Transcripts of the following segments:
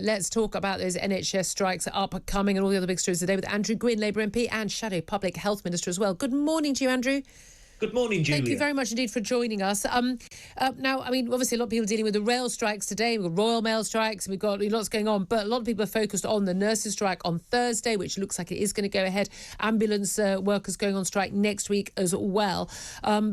Let's talk about those NHS strikes upcoming and all the other big stories today with Andrew Gwynn, Labour MP and Shadow Public Health Minister as well. Good morning to you, Andrew. Good morning, Julia. Thank you very much indeed for joining us. Now, I mean, obviously a lot of people are dealing with the rail strikes today. We've got Royal Mail strikes, we've got lots going on, but a lot of people are focused on the nurses' strike on Thursday, which looks like it is going to go ahead. Ambulance workers going on strike next week as well.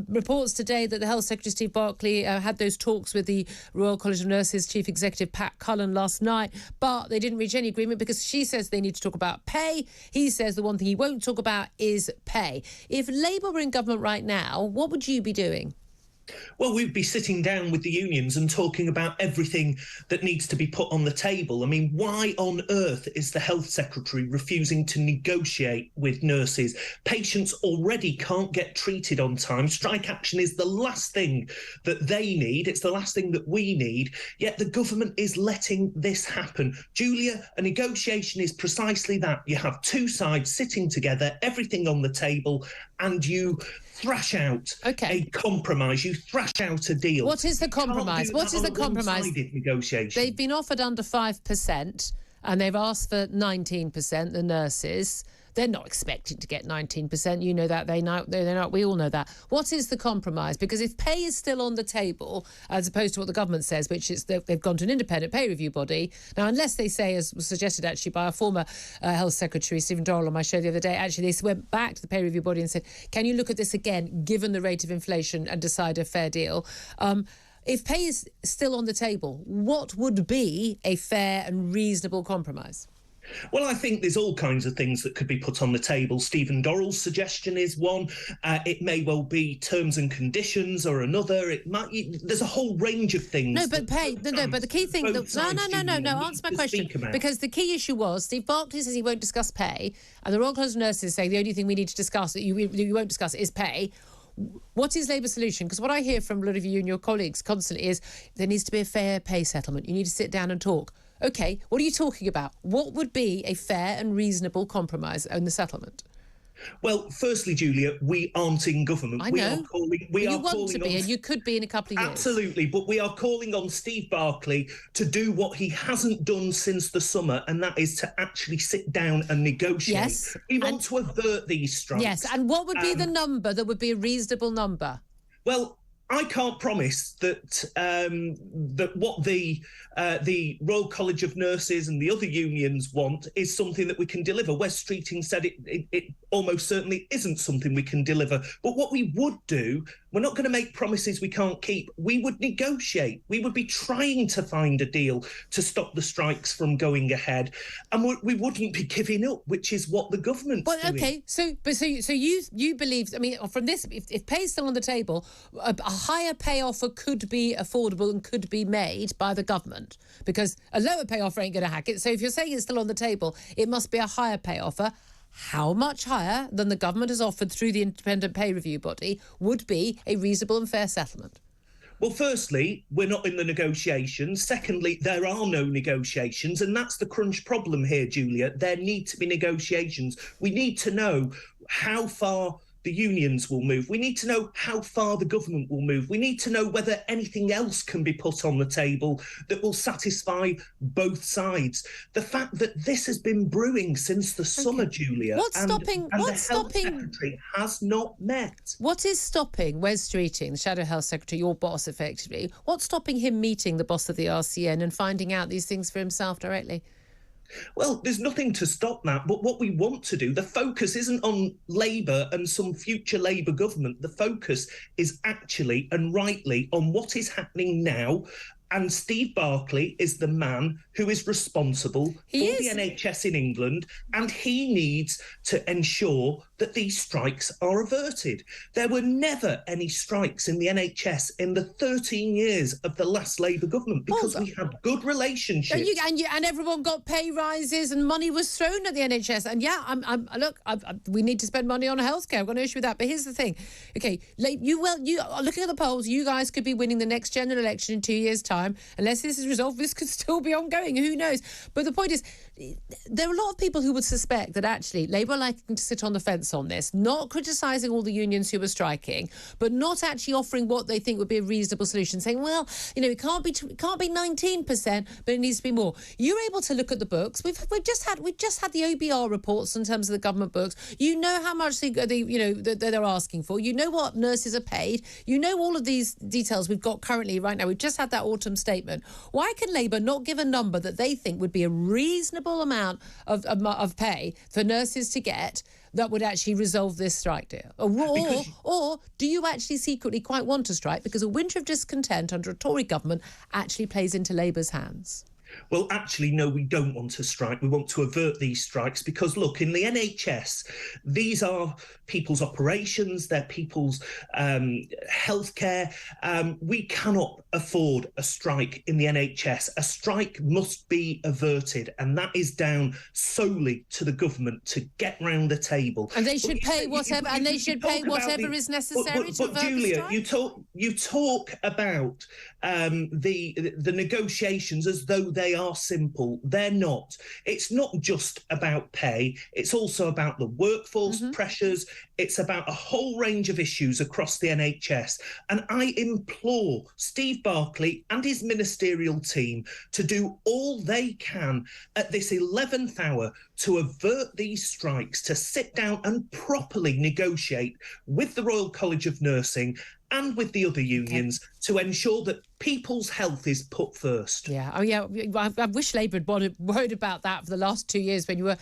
Reports today that the Health Secretary Steve Barclay had those talks with the Royal College of Nurses Chief Executive Pat Cullen last night, but they didn't reach any agreement because she says they need to talk about pay. He says the one thing he won't talk about is pay. If Labour were in government right now, what would you be doing? Well, we'd be sitting down with the unions and talking about everything that needs to be put on the table. I mean, why on earth is the Health Secretary refusing to negotiate with nurses? Patients already can't get treated on time. Strike action is the last thing that they need. It's the last thing that we need. Yet the government is letting this happen. Julia, a negotiation is precisely that. You have two sides sitting together, everything on the table, and you thrash out a compromise. You thrash out a deal. What is the compromise? What is the compromise? Negotiation. They've been offered under 5% and they've asked for 19%, the nurses. They're not expecting to get 19%. You know that. They're not. We all know that. What is the compromise? Because if pay is still on the table, as opposed to what the government says, which is they've gone to an independent pay review body. Now, unless they say, as was suggested actually by our former Health Secretary, Stephen Dorrell, on my show the other day, actually they went back to the pay review body and said, can you look at this again, given the rate of inflation, and decide a fair deal? If pay is still on the table, what would be a fair and reasonable compromise? Well, I think there's all kinds of things that could be put on the table. Stephen Dorrell's suggestion is one. It may well be terms and conditions or another. There's a whole range of things. No, but pay. No, but the key thing. No. Answer my question. Because the key issue was Steve Barclay says he won't discuss pay, and the Royal College of Nurses say the only thing we need to discuss that you won't discuss is pay. What is Labour's solution? Because what I hear from a lot of you and your colleagues constantly is there needs to be a fair pay settlement. You need to sit down and talk. OK, what are you talking about? What would be a fair and reasonable compromise on the settlement? Well, firstly, Julia, we aren't in government. I know. You want to be, and you could be in a couple of years. Absolutely, but we are calling on Steve Barclay to do what he hasn't done since the summer, and that is to actually sit down and negotiate. Yes. We want to avert these strikes. Yes, and what would be the number that would be a reasonable number? Well, I can't promise that that what the Royal College of Nurses and the other unions want is something that we can deliver. Wes Streeting said it almost certainly isn't something we can deliver. But what we would do, we're not going to make promises we can't keep. We would negotiate. We would be trying to find a deal to stop the strikes from going ahead, and we wouldn't be giving up, which is what the government's doing. Okay, so you believe? I mean, from this, if pay is still on the table, a higher pay offer could be affordable and could be made by the government, because a lower pay offer ain't going to hack it. So if you're saying it's still on the table, it must be a higher pay offer. How much higher than the government has offered through the independent pay review body would be a reasonable and fair settlement? Well, firstly, we're not in the negotiations. Secondly, there are no negotiations. And that's the crunch problem here, Julia. There need to be negotiations. We need to know how far the unions will move. We need to know how far the government will move. We need to know whether anything else can be put on the table that will satisfy both sides. The fact that this has been brewing since the summer, Julia, and the Health Secretary has not met. What is stopping Wes Streeting, the Shadow Health Secretary, your boss effectively, what's stopping him meeting the boss of the RCN and finding out these things for himself directly? Well, there's nothing to stop that. But what we want to do, the focus isn't on Labour and some future Labour government. The focus is actually and rightly on what is happening now. And Steve Barclay is the man who is responsible for the NHS in England, and he needs to ensure that these strikes are averted. There were never any strikes in the NHS in the 13 years of the last Labour government because we had good relationships. And everyone got pay rises and money was thrown at the NHS. And we need to spend money on healthcare. I've got no issue with that. But here's the thing. Okay, you looking at the polls, you guys could be winning the next general election in 2 years' time. Unless this is resolved, this could still be ongoing. trying. Who knows? But the point is, there are a lot of people who would suspect that actually Labour are liking to sit on the fence on this, not criticising all the unions who were striking, but not actually offering what they think would be a reasonable solution, saying, well, it can't be 19%, but it needs to be more. You're able to look at the books. We've just had the OBR reports in terms of the government books. You know how much they're asking for. You know what nurses are paid. You know all of these details we've got currently right now. We've just had that autumn statement. Why can Labour not give a number that they think would be a reasonable amount of pay for nurses to get that would actually resolve this strike deal? Or do you actually secretly quite want to strike because a winter of discontent under a Tory government actually plays into Labour's hands? Well, actually, no, we don't want to strike. We want to avert these strikes because, look, in the NHS, these are people's operations, they're people's healthcare. We cannot afford a strike in the NHS. A strike must be averted, and that is down solely to the government to get round the table. And they should pay whatever, is necessary to avert Julia, the strike. you talk about the negotiations as though they are simple. They're not. It's not just about pay. It's also about the workforce pressures. It's about a whole range of issues across the NHS. And I implore Steve Barclay and his ministerial team to do all they can at this 11th hour to avert these strikes, to sit down and properly negotiate with the Royal College of Nursing and with the other unions to ensure that people's health is put first. Yeah. Oh, yeah. I wish Labour had worried about that for the last 2 years when you were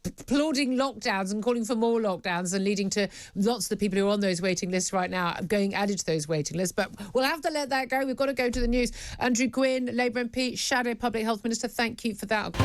applauding lockdowns and calling for more lockdowns and leading to lots of the people who are on those waiting lists right now going added to those waiting lists. But we'll have to let that go. We've got to go to the news. Andrew Gwynn, Labour MP, Shadow Public Health Minister, thank you for that.